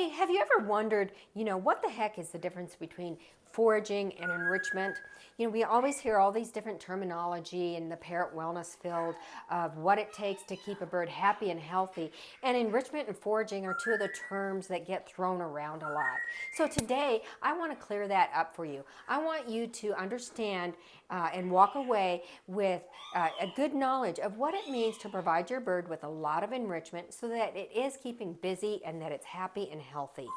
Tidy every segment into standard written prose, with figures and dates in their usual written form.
Hey, have you ever wondered, what the heck is the difference between foraging and enrichment? We always hear all these different terminology in the parrot wellness field of what it takes to keep a bird happy and healthy. And enrichment and foraging are two of the terms that get thrown around a lot. So today, I want to clear that up for you. I want you to understand and walk away with a good knowledge of what it means to provide your bird with a lot of enrichment so that it is keeping busy and that it's happy and healthy.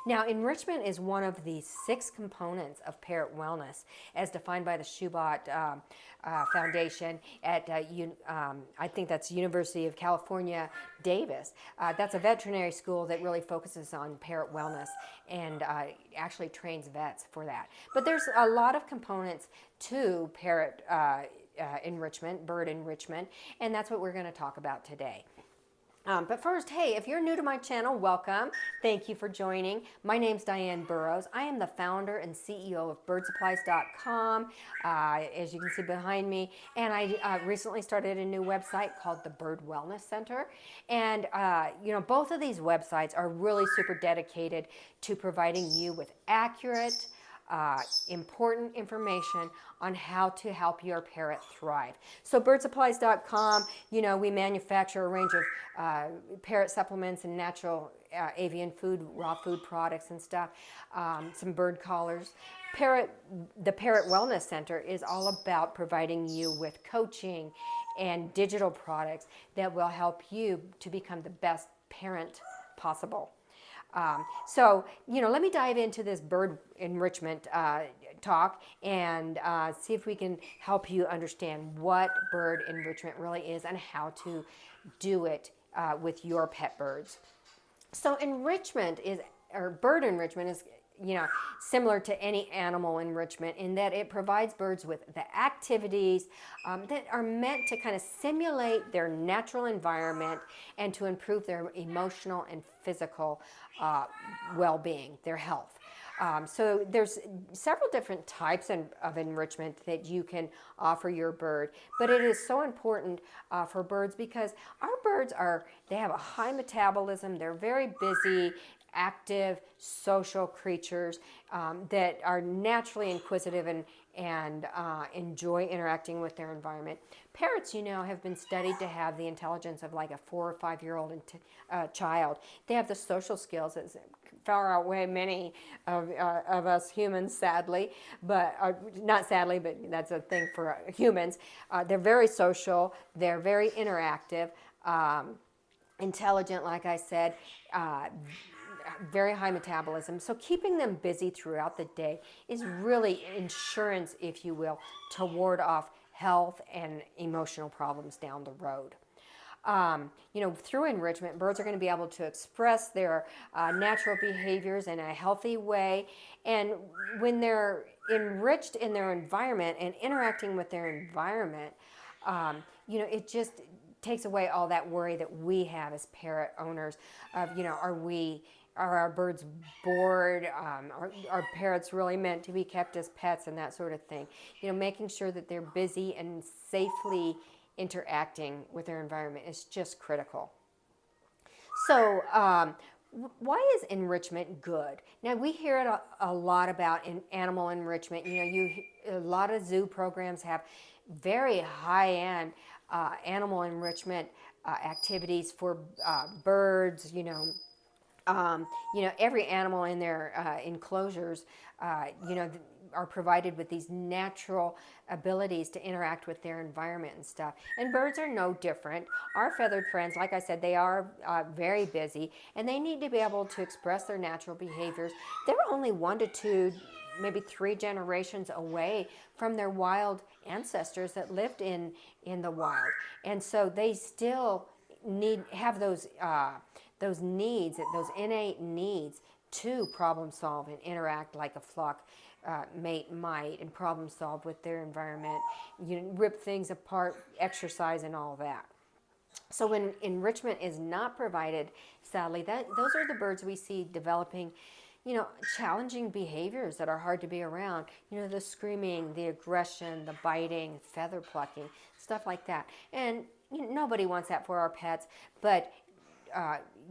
Now, enrichment is one of the 6 components of parrot wellness as defined by the Schubot Foundation at, I think that's University of California, Davis. That's a veterinary school that really focuses on parrot wellness and actually trains vets for that. But there's a lot of components to parrot enrichment, bird enrichment, and that's what we're going to talk about today. But first, hey, if you're new to my channel, welcome. Thank you for joining. My name's Diane Burrows. I am the founder and CEO of birdsupplies.com, as you can see behind me. And I recently started a new website called the Bird Wellness Center. And, both of these websites are really super dedicated to providing you with accurate, important information on how to help your parrot thrive. So birdsupplies.com, we manufacture a range of parrot supplements and natural avian food, raw food products and stuff, some bird collars. The Parrot Wellness Center is all about providing you with coaching and digital products that will help you to become the best parent possible. Let me dive into this bird enrichment talk and see if we can help you understand what bird enrichment really is and how to do it with your pet birds. So bird enrichment is similar to any animal enrichment in that it provides birds with the activities that are meant to kind of simulate their natural environment and to improve their emotional and physical well-being, their health. So there's several different types of enrichment that you can offer your bird, but it is so important for birds because our birds they have a high metabolism, they're very busy, active, social creatures that are naturally inquisitive and enjoy interacting with their environment. Parrots, have been studied to have the intelligence of like a 4 or 5 year old child. They have the social skills that far outweigh many of us humans, sadly, but not sadly, but that's a thing for humans. They're very social, they're very interactive, intelligent, like I said, very high metabolism. So keeping them busy throughout the day is really insurance, if you will, to ward off health and emotional problems down the road. Through enrichment, birds are going to be able to express their natural behaviors in a healthy way. And when they're enriched in their environment and interacting with their environment, it just takes away all that worry that we have as parrot owners of, are our birds bored? Are parrots really meant to be kept as pets and that sort of thing? Making sure that they're busy and safely interacting with their environment is just critical. So why is enrichment good? Now we hear it a lot about animal enrichment. A lot of zoo programs have very high-end animal enrichment activities for birds. Every animal in their enclosures, are provided with these natural abilities to interact with their environment and stuff. And birds are no different. Our feathered friends, like I said, they are very busy and they need to be able to express their natural behaviors. They're only 1 to 2, maybe 3 generations away from their wild ancestors that lived in the wild. And so they still have those needs, those innate needs to problem solve and interact like a flock mate might and problem solve with their environment, rip things apart, exercise and all that. So when enrichment is not provided, sadly, those are the birds we see developing, challenging behaviors that are hard to be around. The screaming, the aggression, the biting, feather plucking, stuff like that. And nobody wants that for our pets, but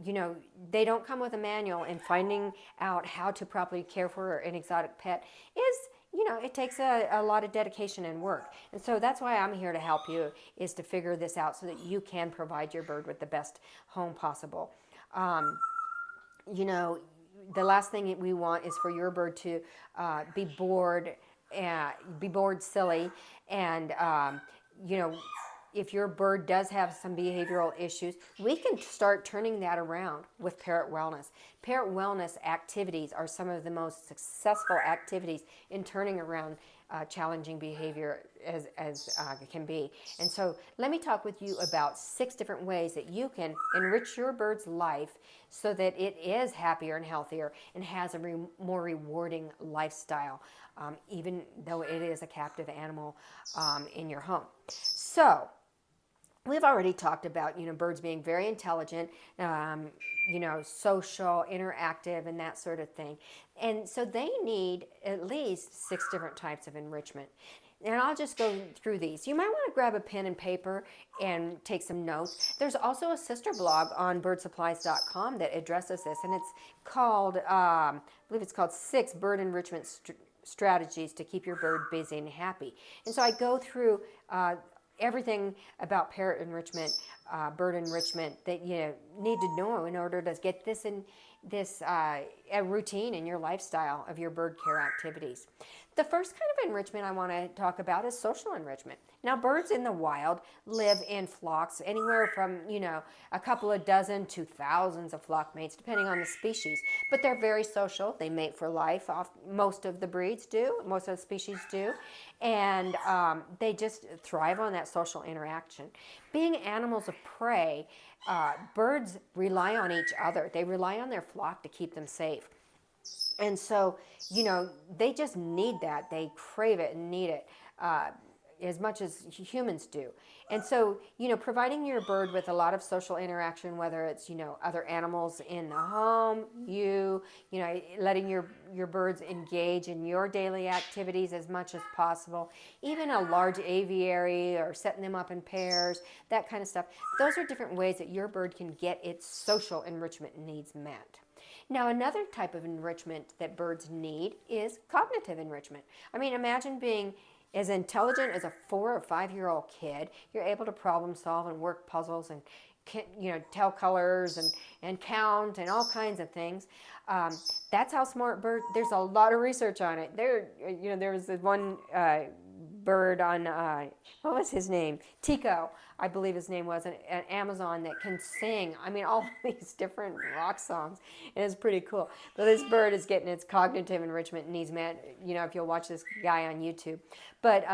you know, they don't come with a manual, and finding out how to properly care for an exotic pet is, you know, it takes a lot of dedication and work. And so that's why I'm here to help you, is to figure this out so that you can provide your bird with the best home possible. You know, the last thing we want is for your bird to be bored, silly, and you know, if your bird does have some behavioral issues, we can start turning that around with Parrot Wellness. Parrot Wellness activities are some of the most successful activities in turning around challenging behavior as it can be. And so let me talk with you about 6 different ways that you can enrich your bird's life so that it is happier and healthier and has a more rewarding lifestyle, even though it is a captive animal in your home. So we've already talked about, you know, birds being very intelligent, you know, social, interactive, and that sort of thing. And so they need at least 6 different types of enrichment. And I'll just go through these. You might want to grab a pen and paper and take some notes. There's also a sister blog on birdsupplies.com that addresses this, and it's called, I believe it's called 6 Bird Enrichment Strategies to Keep Your Bird Busy and Happy. And so I go through everything about parrot enrichment, bird enrichment that you need to know in order to get this a routine in your lifestyle of your bird care activities. The first kind of enrichment I want to talk about is social enrichment. Now, birds in the wild live in flocks, anywhere from, you know, a couple of dozen to thousands of flock mates, depending on the species. But they're very social. They mate for life. Most of the breeds do. Most of the species do. And they just thrive on that social interaction. Being animals of prey, birds rely on each other. They rely on their flock to keep them safe. And so, you know, they just need that. They crave it and need it as much as humans do. And so, you know, providing your bird with a lot of social interaction, whether it's, you know, other animals in the home, you know, letting your birds engage in your daily activities as much as possible, even a large aviary or setting them up in pairs, that kind of stuff. Those are different ways that your bird can get its social enrichment needs met. Now, another type of enrichment that birds need is cognitive enrichment. I mean, imagine being as intelligent as a 4 or 5-year-old kid. You're able to problem solve and work puzzles and, you know, tell colors and count and all kinds of things. That's how smart birds. There's a lot of research on it. You know, there was this one bird on what was his name? Tico, I believe his name was, an Amazon that can sing. I mean, all these different rock songs. And it's pretty cool. But this bird is getting its cognitive enrichment needs met, you know, if you'll watch this guy on YouTube. But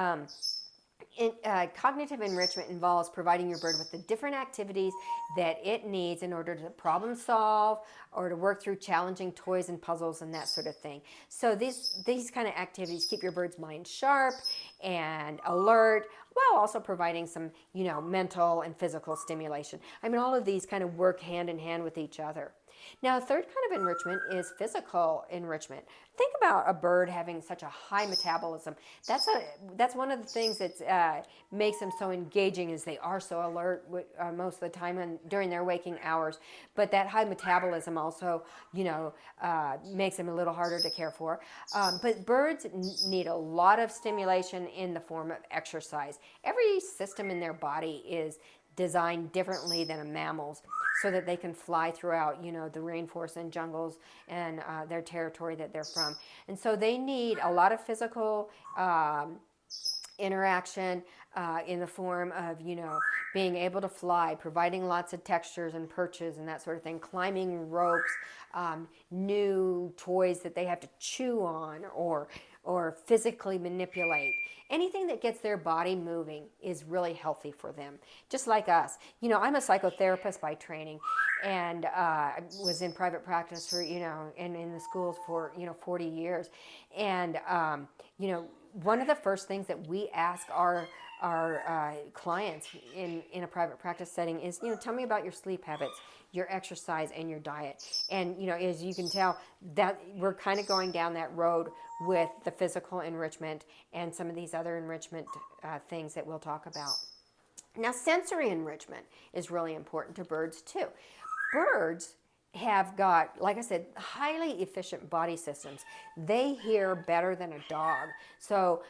cognitive enrichment involves providing your bird with the different activities that it needs in order to problem solve or to work through challenging toys and puzzles and that sort of thing. So these kind of activities keep your bird's mind sharp and alert, while also providing some, you know, mental and physical stimulation. I mean, all of these kind of work hand in hand with each other. Now, a third kind of enrichment is physical enrichment. Think about a bird having such a high metabolism. That's one of the things that makes them so engaging, is they are so alert most of the time and during their waking hours. But that high metabolism also, you know, makes them a little harder to care for. But birds need a lot of stimulation in the form of exercise. Every system in their body is designed differently than a mammal's, so that they can fly throughout, you know, the rainforests and jungles and their territory that they're from. And so they need a lot of physical interaction in the form of, you know, being able to fly, providing lots of textures and perches and that sort of thing, climbing ropes, new toys that they have to chew on or physically manipulate. Anything that gets their body moving is really healthy for them, just like us. You know, I'm a psychotherapist by training, and I was in private practice for, you know, and in the schools for, you know, 40 years. And, you know, one of the first things that we ask our clients in a private practice setting is, you know, tell me about your sleep habits, your exercise, and your diet. And, you know, as you can tell, that we're kind of going down that road with the physical enrichment and some of these other enrichment things that we'll talk about. Now, sensory enrichment is really important to birds too. Birds have got, like I said, highly efficient body systems. They hear better than a dog. So,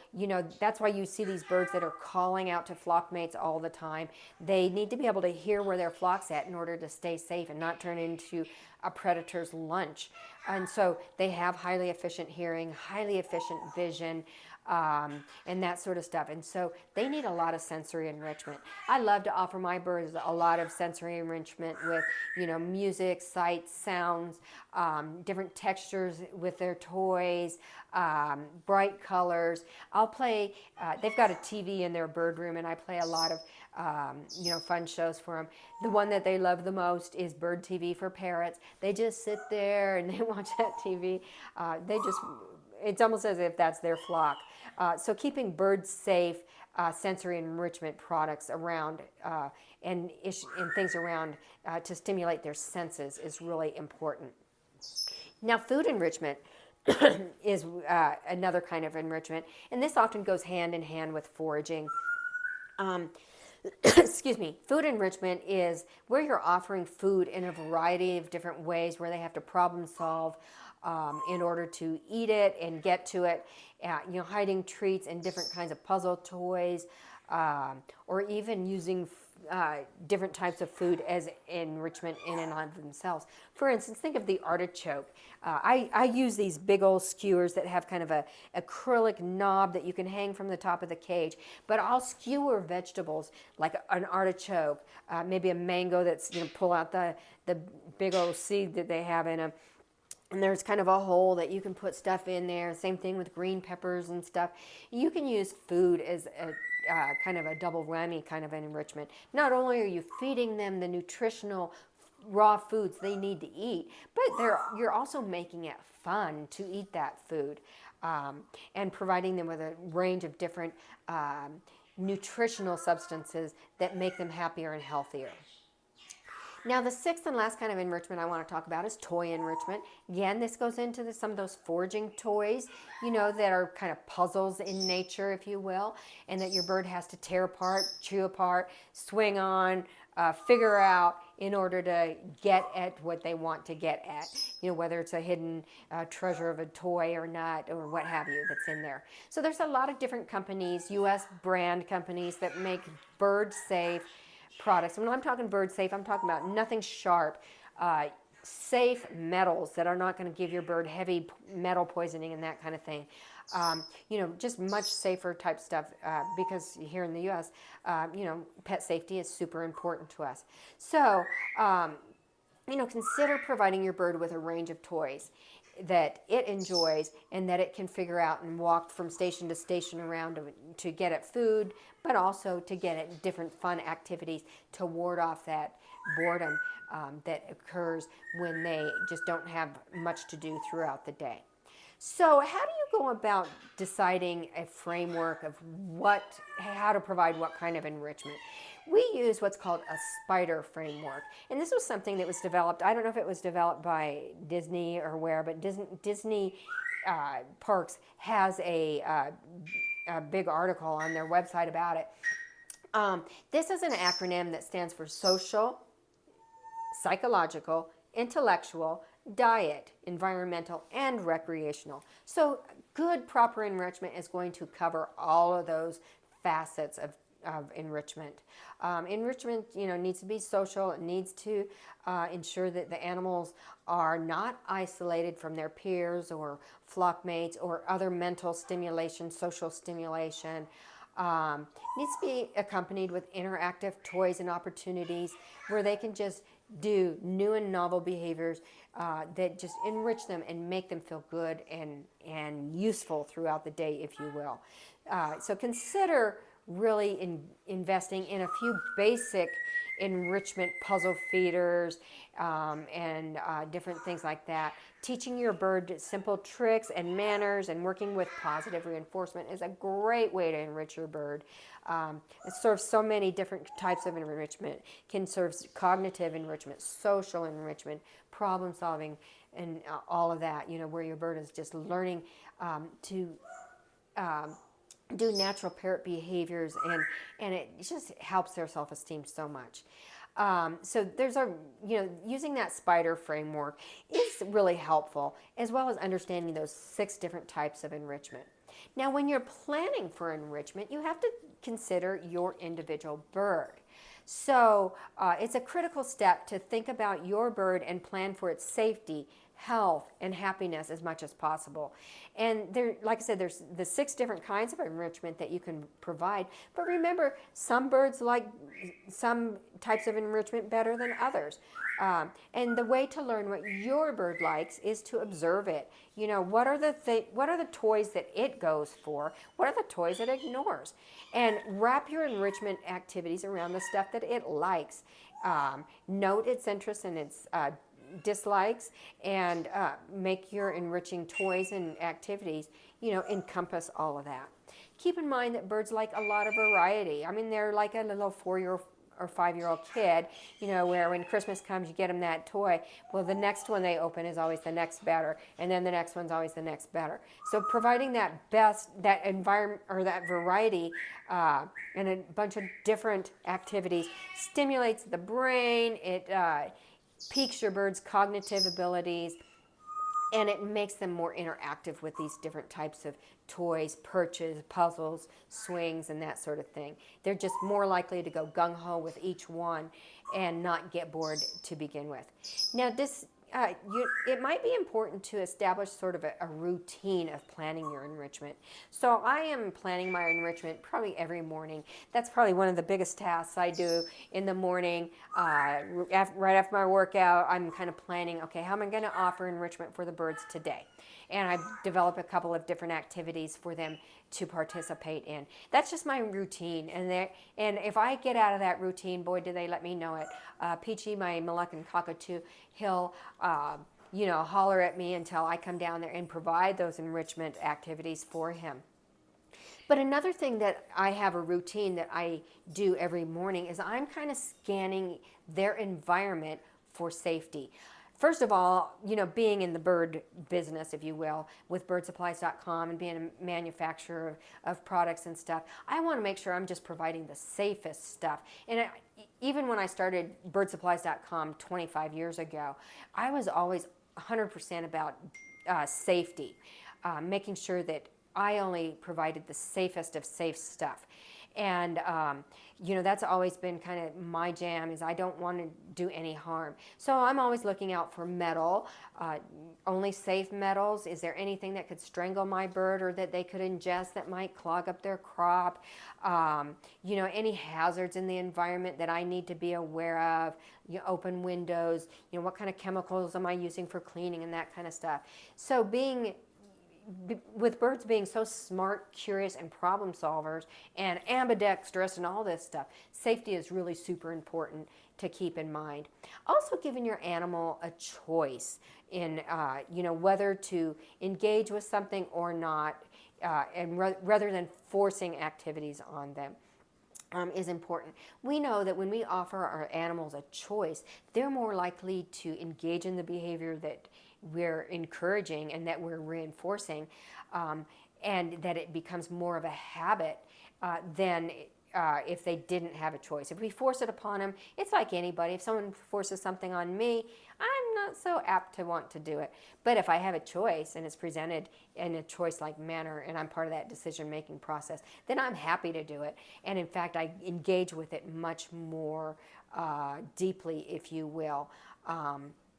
that's why you see these birds that are calling out to flock mates all the time. They need to be able to hear where their flock's at in order to stay safe and not turn into a predator's lunch. And so they have highly efficient hearing, highly efficient vision, and that sort of stuff. And so they need a lot of sensory enrichment. I love to offer my birds a lot of sensory enrichment with, music, sights, sounds, different textures with their toys, bright colors. I'll play, they've got a TV in their bird room, and I play a lot of fun shows for them. The one that they love the most is Bird TV for Parrots. They just sit there and they watch that TV. It's almost as if that's their flock. So keeping birds safe, sensory enrichment products around and things around to stimulate their senses is really important. Now, food enrichment is another kind of enrichment, and this often goes hand in hand with foraging. Excuse me, food enrichment is where you're offering food in a variety of different ways where they have to problem solve in order to eat it and get to it. Hiding treats and different kinds of puzzle toys, or even using different types of food as enrichment in and of themselves. For instance, think of the artichoke. I use these big old skewers that have kind of a acrylic knob that you can hang from the top of the cage, but I'll skewer vegetables like an artichoke, maybe a mango that's, pull out the big old seed that they have in them. And there's kind of a hole that you can put stuff in there. Same thing with green peppers and stuff. You can use food as a kind of a double whammy kind of an enrichment. Not only are you feeding them the nutritional raw foods they need to eat, but you're also making it fun to eat that food, and providing them with a range of different nutritional substances that make them happier and healthier. Now, the sixth and last kind of enrichment I want to talk about is toy enrichment. Again, this goes into some of those foraging toys, that are kind of puzzles in nature, if you will, and that your bird has to tear apart, chew apart, swing on, figure out in order to get at what they want to get at, whether it's a hidden treasure of a toy or not, or what have you that's in there. So there's a lot of different companies, U.S. brand companies that make bird safe products. When I'm talking bird safe, I'm talking about nothing sharp, safe metals that are not going to give your bird heavy metal poisoning and that kind of thing. Just much safer type stuff, because here in the U.S., pet safety is super important to us. So, consider providing your bird with a range of toys that it enjoys and that it can figure out and walk from station to station around to get at food, but also to get at different fun activities to ward off that boredom that occurs when they just don't have much to do throughout the day. So how do you go about deciding a framework of how to provide what kind of enrichment? We use what's called a spider framework. And this was something that was developed, I don't know if it was developed by Disney or where, but Disney Parks has a big article on their website about it. This is an acronym that stands for social, psychological, intellectual, diet, environmental, and recreational. So good, proper enrichment is going to cover all of those facets of enrichment. Enrichment, needs to be social. It needs to ensure that the animals are not isolated from their peers or flock mates or other mental stimulation, social stimulation. Needs to be accompanied with interactive toys and opportunities where they can just do new and novel behaviors that just enrich them and make them feel good and useful throughout the day, if you will. So consider really investing in a few basic enrichment puzzle feeders and different things like that. Teaching your bird simple tricks and manners and working with positive reinforcement is a great way to enrich your bird. It serves so many different types of enrichment. Can serve cognitive enrichment, social enrichment, problem solving, and all of that, where your bird is just learning to do natural parrot behaviors, and it just helps their self-esteem so much. So there's a, using that spider framework is really helpful, as well as understanding those 6 different types of enrichment. Now, when you're planning for enrichment, you have to consider your individual bird. So it's a critical step to think about your bird and plan for its safety, health, and happiness as much as possible. And there, like I said, there's the 6 different kinds of enrichment that you can provide. But remember, some birds like some types of enrichment better than others. And the way to learn what your bird likes is to observe it. What are the toys that it goes for? What are the toys it ignores? And wrap your enrichment activities around the stuff that it likes. Note its interests and its dislikes, and make your enriching toys and activities, encompass all of that. Keep in mind that birds like a lot of variety. I mean, they're like a little 4-year or 5-year-old kid, where when Christmas comes, you get them that toy. Well, the next one they open is always the next better, and then the next one's always the next better. So providing that environment or that variety and a bunch of different activities stimulates the brain. It piques your bird's cognitive abilities, and it makes them more interactive with these different types of toys, perches, puzzles, swings, and that sort of thing. They're just more likely to go gung-ho with each one and not get bored to begin with. Now, it might be important to establish sort of a routine of planning your enrichment. So I am planning my enrichment probably every morning. That's probably one of the biggest tasks I do in the morning. Right after my workout, I'm kind of planning, okay, how am I going to offer enrichment for the birds today? And I develop a couple of different activities for them to participate in. That's just my routine. And if I get out of that routine, boy, do they let me know it. Peachy, my Moluccan cockatoo, he'll holler at me until I come down there and provide those enrichment activities for him. But another thing that I have a routine that I do every morning is I'm kind of scanning their environment for safety. First of all, being in the bird business, if you will, with birdsupplies.com and being a manufacturer of products and stuff, I want to make sure I'm just providing the safest stuff. And even when I started birdsupplies.com 25 years ago, I was always 100% about safety, making sure that I only provided the safest of safe stuff. And, that's always been kind of my jam, is I don't want to do any harm. So I'm always looking out for metal, only safe metals. Is there anything that could strangle my bird or that they could ingest that might clog up their crop? Any hazards in the environment that I need to be aware of, open windows, what kind of chemicals am I using for cleaning and that kind of stuff. So with birds being so smart, curious, and problem solvers, and ambidextrous, and all this stuff, safety is really super important to keep in mind. Also, giving your animal a choice in, whether to engage with something or not, and rather than forcing activities on them. Is important. We know that when we offer our animals a choice, they're more likely to engage in the behavior that we're encouraging and that we're reinforcing, and that it becomes more of a habit than if they didn't have a choice. If we force it upon them, it's like anybody. If someone forces something on me, I'm not so apt to want to do it. But if I have a choice and it's presented in a choice-like manner and I'm part of that decision-making process, then I'm happy to do it. And in fact, I engage with it much more deeply, if you will,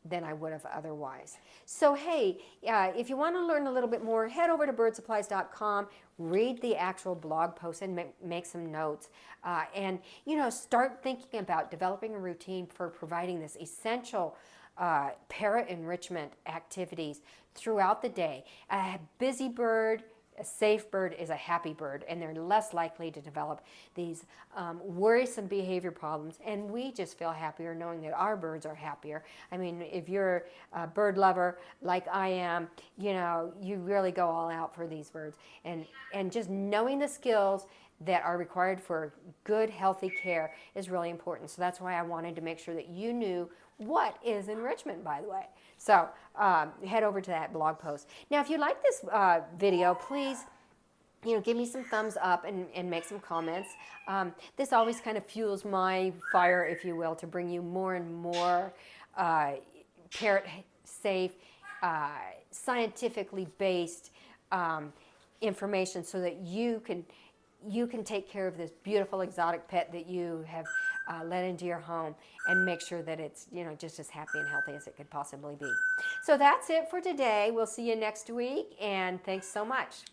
than I would have otherwise. So hey, if you want to learn a little bit more, head over to birdsupplies.com, read the actual blog post and make some notes, and start thinking about developing a routine for providing this essential parrot enrichment activities throughout the day. A busy bird, a safe bird is a happy bird, and they're less likely to develop these worrisome behavior problems, and we just feel happier knowing that our birds are happier. I mean, if you're a bird lover like I am, you really go all out for these birds, and just knowing the skills that are required for good, healthy care is really important. So that's why I wanted to make sure that you knew what is enrichment, by the way. So head over to that blog post. Now, if you like this video, please give me some thumbs up and make some comments. This always kind of fuels my fire, if you will, to bring you more and more parrot safe, scientifically based information, so that you can take care of this beautiful exotic pet that you have let into your home, and make sure that it's just as happy and healthy as it could possibly be. So that's it for today. We'll see you next week, and thanks so much.